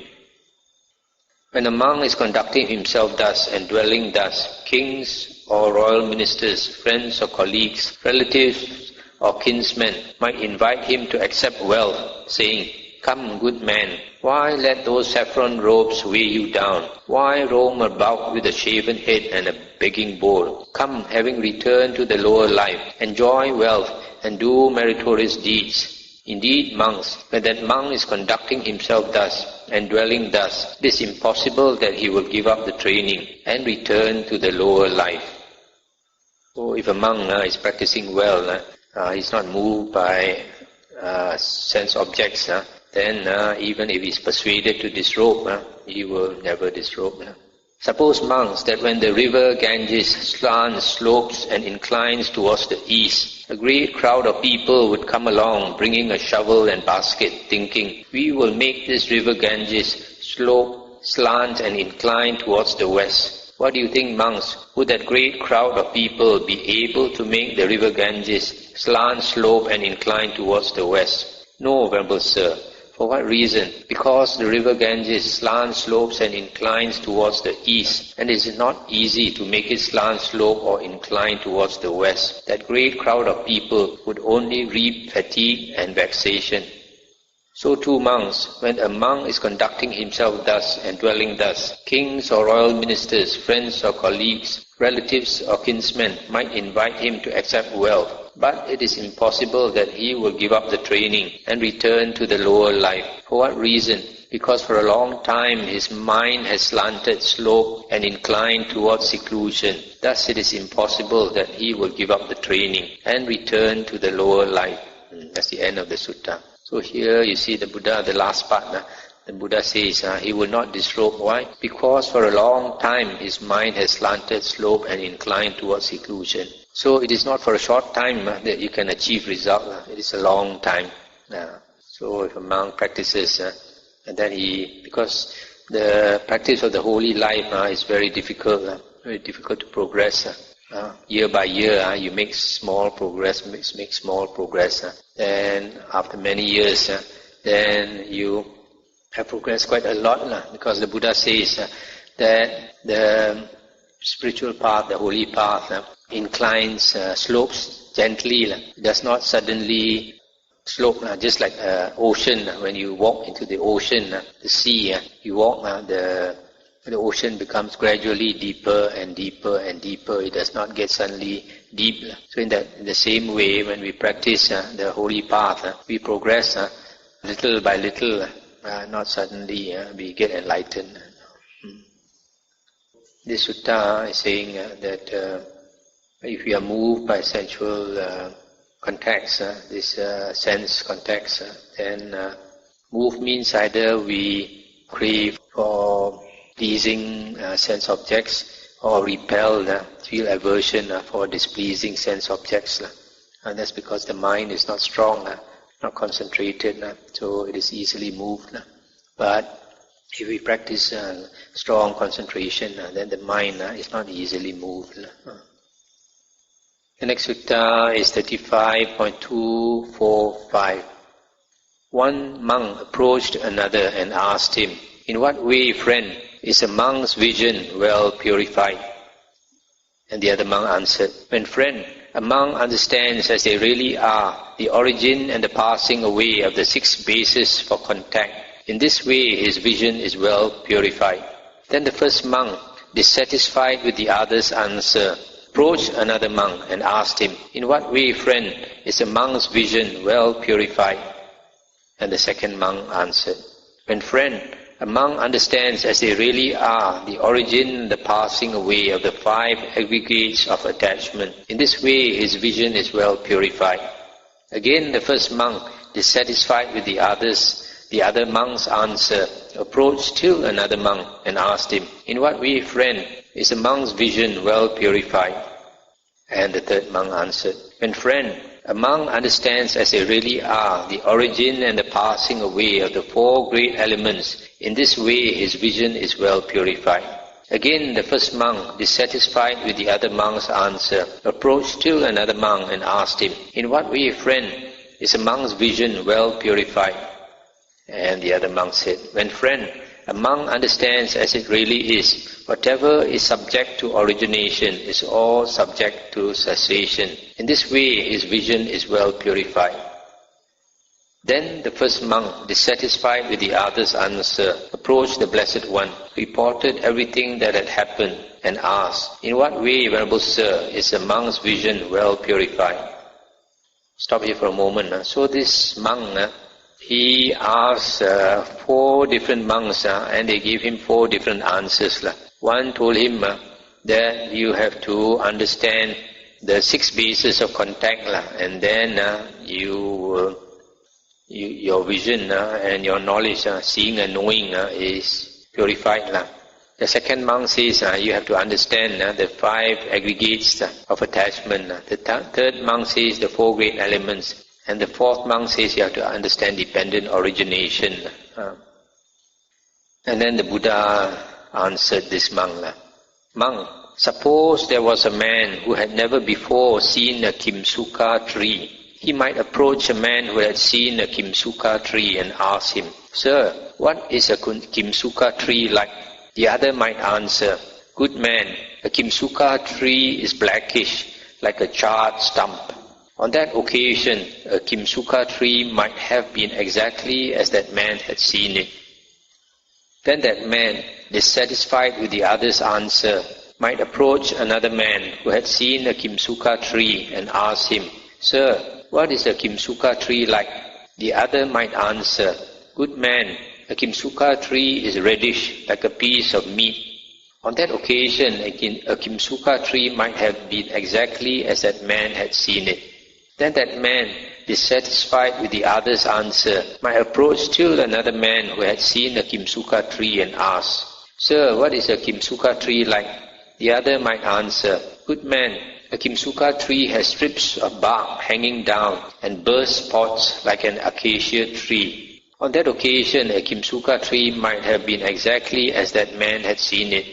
A: When a monk is conducting himself thus and dwelling thus, kings or royal ministers, friends or colleagues, relatives or kinsmen might invite him to accept wealth, saying, "Come, good man, why let those saffron robes weigh you down? Why roam about with a shaven head and a begging bowl? Come, having returned to the lower life, enjoy wealth and do meritorious deeds." Indeed, monks, when that monk is conducting himself thus and dwelling thus, it is impossible that he will give up the training and return to the lower life. So if a monk is practicing well, he's not moved by sense objects, then even if he's persuaded to disrobe, he will never disrobe. Suppose monks that when the river Ganges slants, slopes and inclines towards the east, a great crowd of people would come along bringing a shovel and basket, thinking, "We will make this river Ganges slope, slant and incline towards the west." What do you think, monks? Would that great crowd of people be able to make the river Ganges slant, slope and incline towards the west? No, Venerable Sir. For what reason? Because the river Ganges slants, slopes and inclines towards the east, and it is not easy to make it slant, slope or incline towards the west. That great crowd of people would only reap fatigue and vexation. So too, monks, when a monk is conducting himself thus and dwelling thus, kings or royal ministers, friends or colleagues, relatives or kinsmen might invite him to accept wealth, but it is impossible that he will give up the training and return to the lower life. For what reason? Because for a long time his mind has slanted, sloped and inclined towards seclusion. Thus it is impossible that he will give up the training and return to the lower life. That's the end of the sutta. So here you see the Buddha, the last part, the Buddha says he will not disrobe. Why? Because for a long time his mind has slanted, sloped and inclined towards seclusion. So it is not for a short time that you can achieve result. It is a long time. So if a monk practices, and then because the practice of the holy life is very difficult to progress. Year by year, you make small progress, make small progress. Then after many years, then you have progressed quite a lot, because the Buddha says that the spiritual path, the holy path, inclines, slopes gently. It does not suddenly slope, just like ocean. When you walk into the ocean, the sea, you walk, the ocean becomes gradually deeper and deeper and deeper. It does not get suddenly deep. So in the same way, when we practice the holy path, we progress little by little, not suddenly we get enlightened. This sutta is saying that if we are moved by sensual contacts, this sense contacts, then move means either we crave for pleasing sense objects or repel, feel aversion for displeasing sense objects. And that's because the mind is not strong, not concentrated, so it is easily moved. But if we practice strong concentration, then the mind is not easily moved. The next sutta is 35.245. One monk approached another and asked him, "In what way, friend, is a monk's vision well purified?" And the other monk answered, "When friend, a monk understands as they really are the origin and the passing away of the 6 bases for contact. In this way his vision is well purified." Then the first monk, dissatisfied with the other's answer, approached another monk and asked him, "In what way, friend, is a monk's vision well purified?" And the second monk answered, "When friend, a monk understands as they really are the origin and the passing away of the 5 aggregates of attachment. In this way his vision is well purified." Again the first monk, dissatisfied with the other monk's answer, approached still another monk and asked him, "In what way, friend, is a monk's vision well purified?" And the third monk answered, "When friend, a monk understands as they really are the origin and the passing away of the 4 great elements. In this way his vision is well purified." Again the first monk, dissatisfied with the other monk's answer, approached still another monk and asked him, "In what way, friend, is a monk's vision well purified?" And the other monk said, "When friend, a monk understands as it really is, whatever is subject to origination is all subject to cessation. In this way his vision is well purified." Then the first monk, dissatisfied with the other's answer, approached the Blessed One, reported everything that had happened, and asked, "In what way, Venerable Sir, is a monk's vision well purified?" Stop here for a moment. So this monk, he asked 4 different monks, and they gave him 4 different answers. One told him that you have to understand the 6 bases of contact, and then your vision and your knowledge, seeing and knowing, is purified. The second monk says you have to understand the 5 aggregates of attachment. The third monk says the 4 great elements. And the fourth monk says you have to understand dependent origination. And then the Buddha answered this monk, "Monk, suppose there was a man who had never before seen a Kimsuka tree. He might approach a man who had seen a Kimsuka tree and ask him, 'Sir, what is a Kimsuka tree like?' The other might answer, 'Good man, a Kimsuka tree is blackish, like a charred stump.' On that occasion, a Kimsuka tree might have been exactly as that man had seen it. Then that man, dissatisfied with the other's answer, might approach another man who had seen a Kimsuka tree and ask him, 'Sir, what is a Kimsuka tree like?' The other might answer, 'Good man, a Kimsuka tree is reddish, like a piece of meat.' On that occasion, a Kimsuka tree might have been exactly as that man had seen it. Then that man, dissatisfied with the other's answer, might approach still another man who had seen a Kimsuka tree and ask, 'Sir, what is a Kimsuka tree like?' The other might answer, 'Good man, a Kimsuka tree has strips of bark hanging down and burst spots like an acacia tree.' On that occasion, a Kimsuka tree might have been exactly as that man had seen it.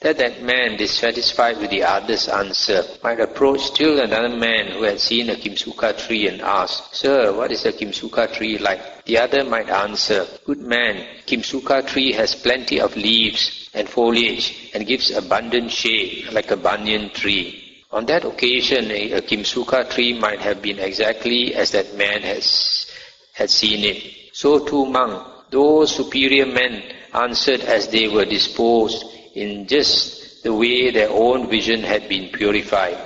A: That man, dissatisfied with the other's answer, might approach still another man who had seen a Kimsuka tree and ask, 'Sir, what is a Kimsuka tree like?' The other might answer, good man, Kimsuka tree has plenty of leaves and foliage and gives abundant shade like a banyan tree. On that occasion, a Kimsuka tree might have been exactly as that man had seen it. So too, monk, those superior men answered as they were disposed in just the way their own vision had been purified.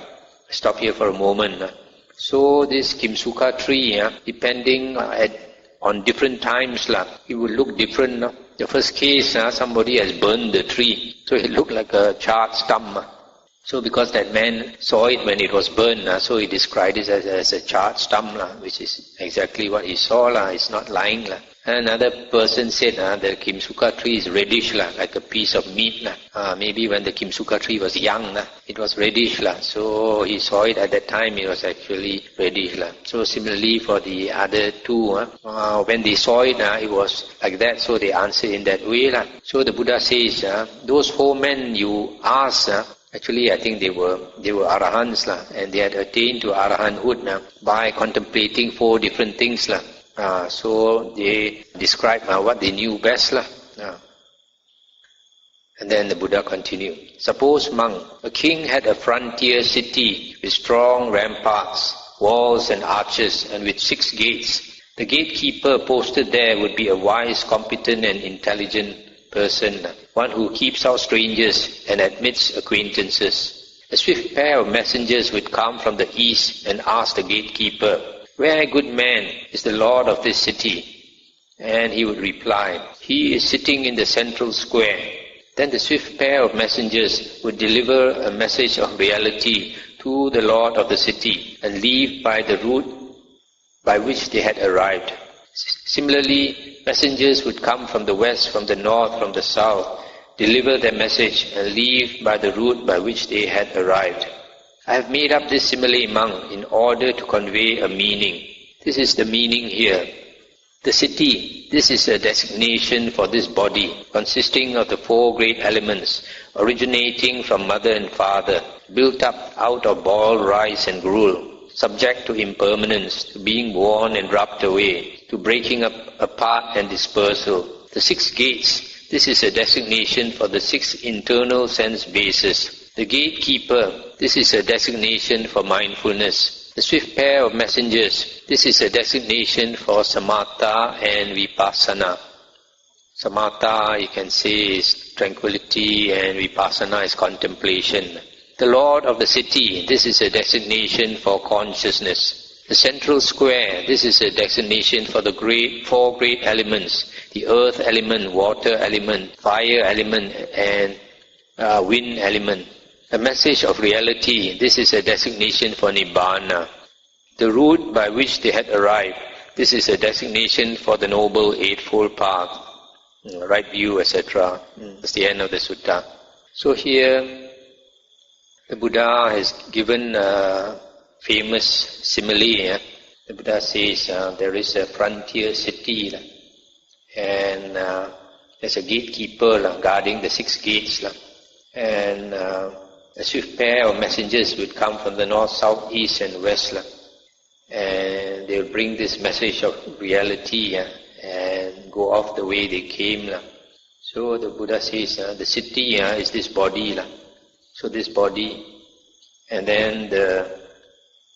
A: Stop here for a moment. So this Kimsuka tree, depending on different times, it would look different. The first case, somebody has burned the tree, so it looked like a charred stump. So because that man saw it when it was burned, so he described it as a charred stump, which is exactly what he saw. It's not lying. And another person said the Kimsuka tree is reddish, like a piece of meat. Maybe when the Kimsuka tree was young, it was reddish. So he saw it at that time, it was actually reddish. So similarly for the other two, when they saw it, it was like that, so they answered in that way. So the Buddha says, those 4 men you asked, actually, I think they were arahants, and they had attained to arahanthood by contemplating 4 different things. So they describe what they knew best. And then the Buddha continued. Suppose, monk, a king had a frontier city with strong ramparts, walls and arches, and with 6 gates. The gatekeeper posted there would be a wise, competent and intelligent person, one who keeps out strangers and admits acquaintances. A swift pair of messengers would come from the east and ask the gatekeeper, where, good man, is the lord of this city? And he would reply, he is sitting in the central square. Then the swift pair of messengers would deliver a message of reality to the lord of the city and leave by the route by which they had arrived. Similarly, messengers would come from the west, from the north, from the south, deliver their message and leave by the route by which they had arrived. I have made up this simile, monk, in order to convey a meaning. This is the meaning here. The city, this is a designation for this body, consisting of the 4 great elements, originating from mother and father, built up out of boiled rice and gruel, subject to impermanence, to being worn and rubbed away, to breaking up apart and dispersal. The 6 gates, this is a designation for the 6 internal sense bases. The gatekeeper, this is a designation for mindfulness. The swift pair of messengers, this is a designation for samatha and vipassana. Samatha, you can say, is tranquility, and vipassana is contemplation. The lord of the city, this is a designation for consciousness. The central square, this is a designation for the 4 great elements, the earth element, water element, fire element, and wind element. The message of reality, this is a designation for Nibbana. The route by which they had arrived, this is a designation for the Noble Eightfold Path, right view, etc. That's the end of the sutta. So here, the Buddha has given a famous simile. The Buddha says there is a frontier city, and there's a gatekeeper guarding the 6 gates, and a swift pair of messengers would come from the north, south, east and west, and they will bring this message of reality and go off the way they came. So the Buddha says the city is this body. So this body, and then the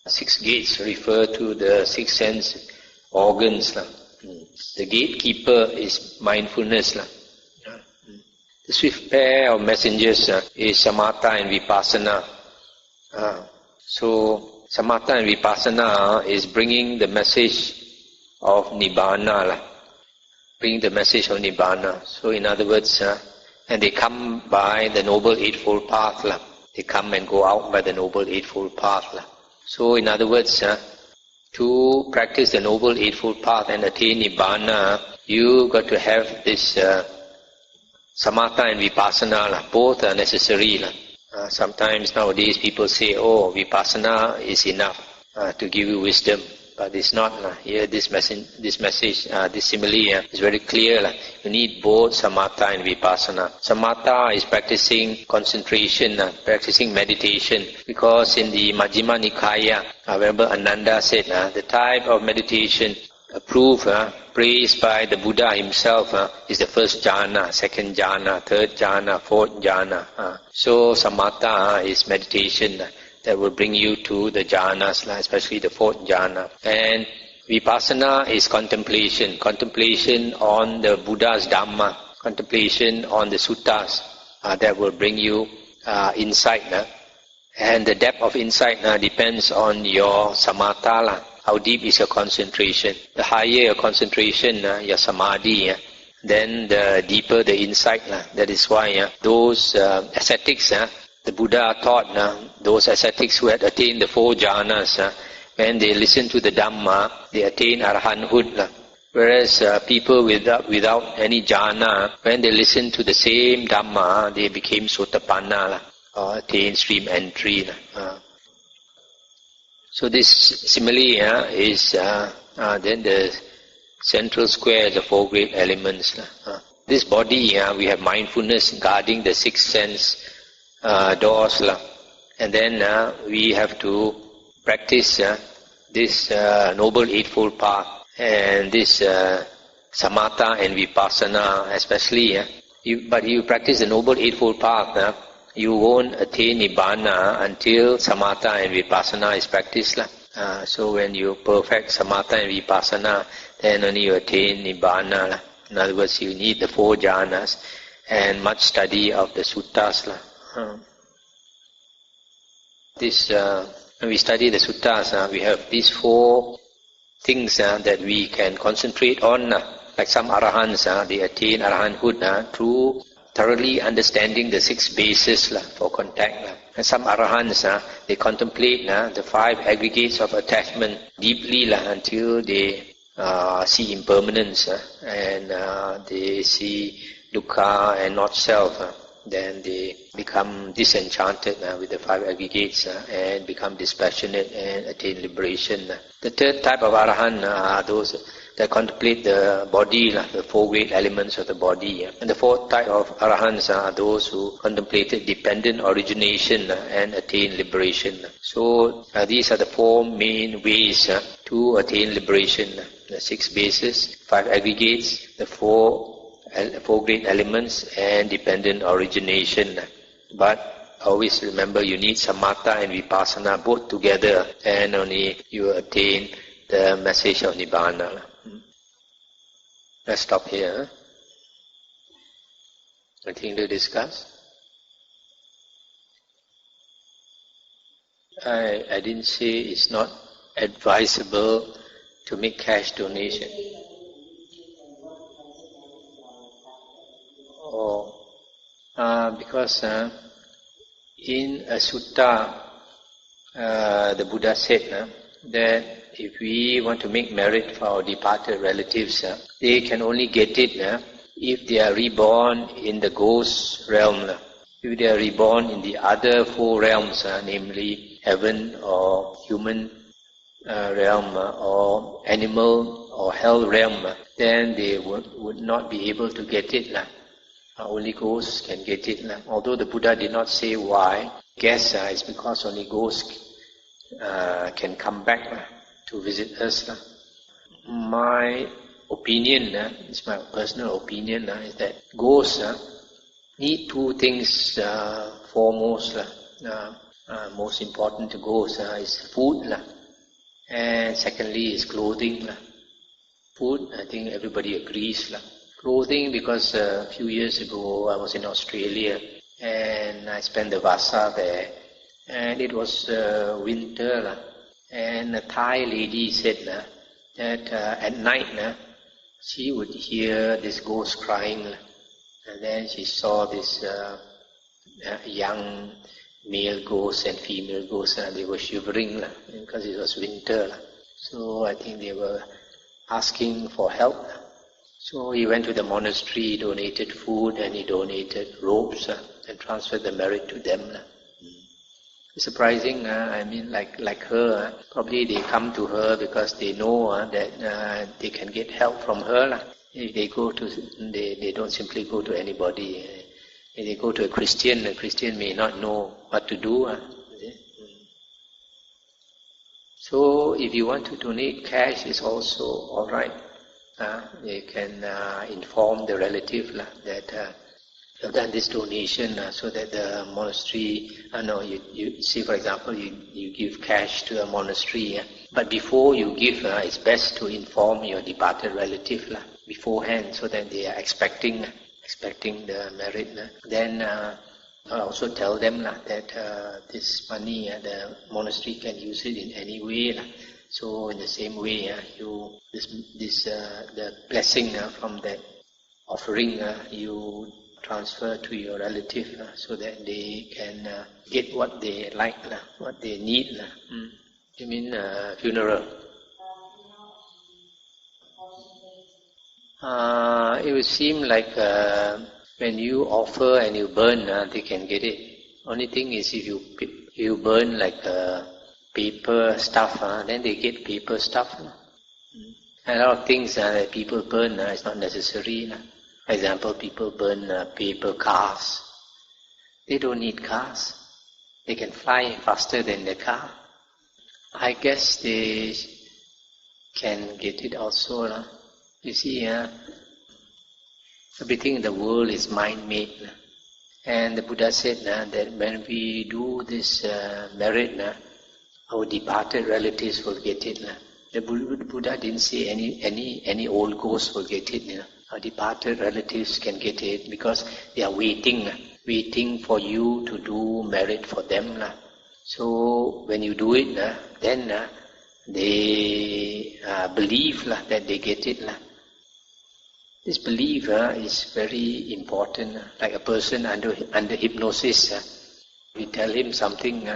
A: 6 gates refer to the 6 sense organs. The gatekeeper is mindfulness. The swift pair of messengers is samatha and vipassana. So samatha and vipassana is bringing the message of nibbana, bringing the message of nibbana. So in other words, and they come by the Noble Eightfold Path. They come and go out by the Noble Eightfold Path. So in other words, to practice the Noble Eightfold Path and attain nibbana, you got to have this samatha and vipassana, both are necessary. Sometimes nowadays people say, oh, vipassana is enough to give you wisdom. But it's not. Here this message, this simile is very clear. You need both samatha and vipassana. Samatha is practicing concentration, practicing meditation. Because in the Majjhima Nikaya, remember Ananda said, the type of meditation proof, praised by the Buddha himself, is the first jhana, second jhana, third jhana, fourth jhana. So samatha is meditation that will bring you to the jhanas, especially the fourth jhana. And vipassana is contemplation, contemplation on the Buddha's Dhamma, contemplation on the suttas that will bring you insight. And the depth of insight depends on your samatha. How deep is your concentration? The higher your concentration, your samadhi, then the deeper the insight. That is why those ascetics, the Buddha taught, those ascetics who had attained the four jhanas, when they listen to the Dhamma, they attain arahanthood. Whereas people without any jhana, when they listen to the same Dhamma, they became sotapanna, or attain stream entry. So this simile is then the central square, the four great elements. This body, we have mindfulness guarding the six sense doors. And then we have to practice this Noble Eightfold Path and this samatha and vipassana especially. But you practice the Noble Eightfold Path, you won't attain Nibbana until samatha and vipassana is practiced. So when you perfect samatha and vipassana, then only you attain Nibbana. In other words, you need the four jhanas and much study of the suttas. When we study the suttas, we have these four things that we can concentrate on. Like some arahants, they attain arahanthood through thoroughly understanding the six bases for contact. And some arahants, they contemplate the five aggregates of attachment deeply until they see impermanence and they see dukkha and not self. Then they become disenchanted with the five aggregates and become dispassionate and attain liberation. The third type of arahant are those that contemplate the body, the four great elements of the body. And the fourth type of arahants are those who contemplated dependent origination and attain liberation. So these are the four main ways to attain liberation. The six bases, five aggregates, the four great elements, and dependent origination. But always remember, you need samatha and vipassana both together, and only you attain the message of Nibbana. Let's stop here. Anything to discuss? I didn't say it's not advisable to make cash donation. Because in a sutta, the Buddha said that if we want to make merit for our departed relatives, they can only get it if they are reborn in the ghost realm. If they are reborn in the other four realms, namely heaven or human realm or animal or hell realm, then they would not be able to get it. Only ghosts can get it. Although the Buddha did not say why, I guess it's because only ghosts can come back to visit us. My opinion, it's my personal opinion, is that ghosts need two things foremost. Most important to ghosts is food, and secondly is clothing. Food, I think everybody agrees. Clothing, because a few years ago I was in Australia and I spent the Vasa there, and it was winter, and a Thai lady said that at night she would hear this ghost crying, and then she saw this young male ghost and female ghost, and they were shivering because it was winter. So I think they were asking for help. So he went to the monastery, he donated food and he donated robes and transferred the merit to them. It's surprising, I mean, like her, probably they come to her because they know that they can get help from her. If they go to, they don't simply go to anybody. If they go to a Christian may not know what to do. So if you want to donate cash, it's also alright. You can inform the relative that you've done this donation so that the monastery, you see, for example, you give cash to a monastery, but before you give, it's best to inform your departed relative beforehand, so that they are expecting the merit. Then also tell them that this money, the monastery can use it in any way. So in the same way, the blessing from that offering, you transfer to your relative so that they can get what they like, what they need. You mean funeral? It would seem like when you offer and you burn, they can get it. Only thing is if you burn like paper stuff, then they get paper stuff. A lot of things that people burn is not necessary. For example, people burn paper cars. They don't need cars. They can fly faster than the car. I guess they can get it also. You see, everything in the world is mind-made. And the Buddha said that when we do this merit, our departed relatives will get it. The Buddha didn't say any old ghost will get it. Our departed relatives can get it because they are waiting for you to do merit for them. So when you do it, then they believe that they get it. This belief is very important. Like a person under hypnosis, we tell him something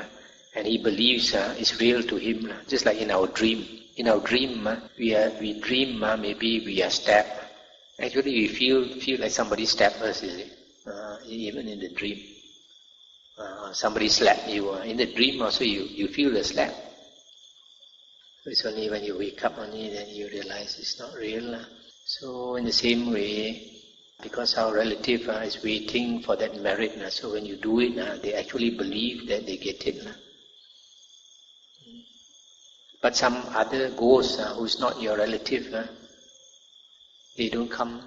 A: and he believes it's real to him. Just like in our dream. In our dream, we dream maybe we are stabbed. Actually, we feel like somebody stabbed us, even in the dream. Somebody slapped you. In the dream also, you feel the slap. It's only when you wake up only then you realize it's not real. So in the same way, because our relative is waiting for that merit, so when you do it, they actually believe that they get it. But some other ghost who's not your relative, they don't come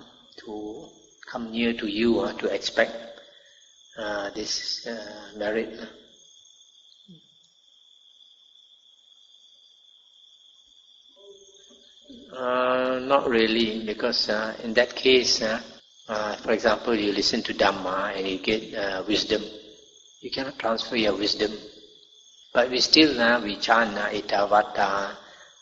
A: near to you to expect this merit. Not really, because in that case, for example, you listen to Dhamma and you get wisdom. You cannot transfer your wisdom. But we still, we chant Etavata.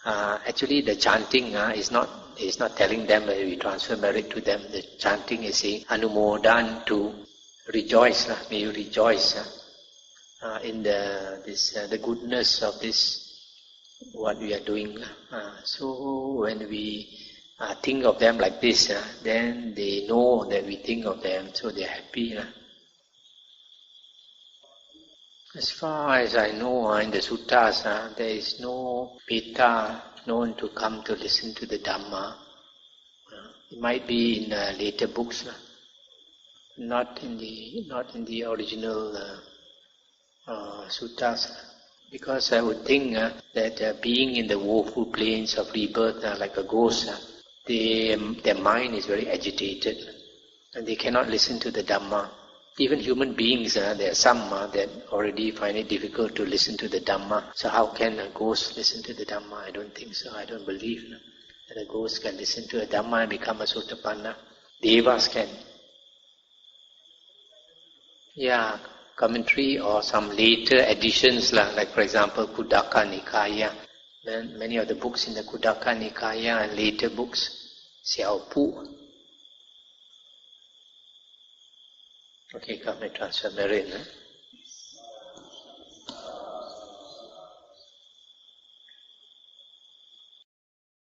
A: Actually, the chanting is not telling them that we transfer merit to them. The chanting is saying, Anumodan, to rejoice. May you rejoice in the goodness of this, what we are doing. So when we think of them like this, then they know that we think of them, so they are happy. As far as I know, in the suttas, there is no Peta known to come to listen to the Dhamma. It might be in later books, not in the original suttas. Because I would think that being in the woeful plains of rebirth like a ghost, their mind is very agitated and they cannot listen to the Dhamma. Even human beings, there are some that already find it difficult to listen to the Dhamma. So how can a ghost listen to the Dhamma? I don't think so. I don't believe that a ghost can listen to a Dhamma and become a Sotapanna. Devas can. Yeah, commentary or some later editions, like for example Khuddaka Nikaya. Then many of the books in the Khuddaka Nikaya and later books, Xiao Pu. Okay, come and transfer merit.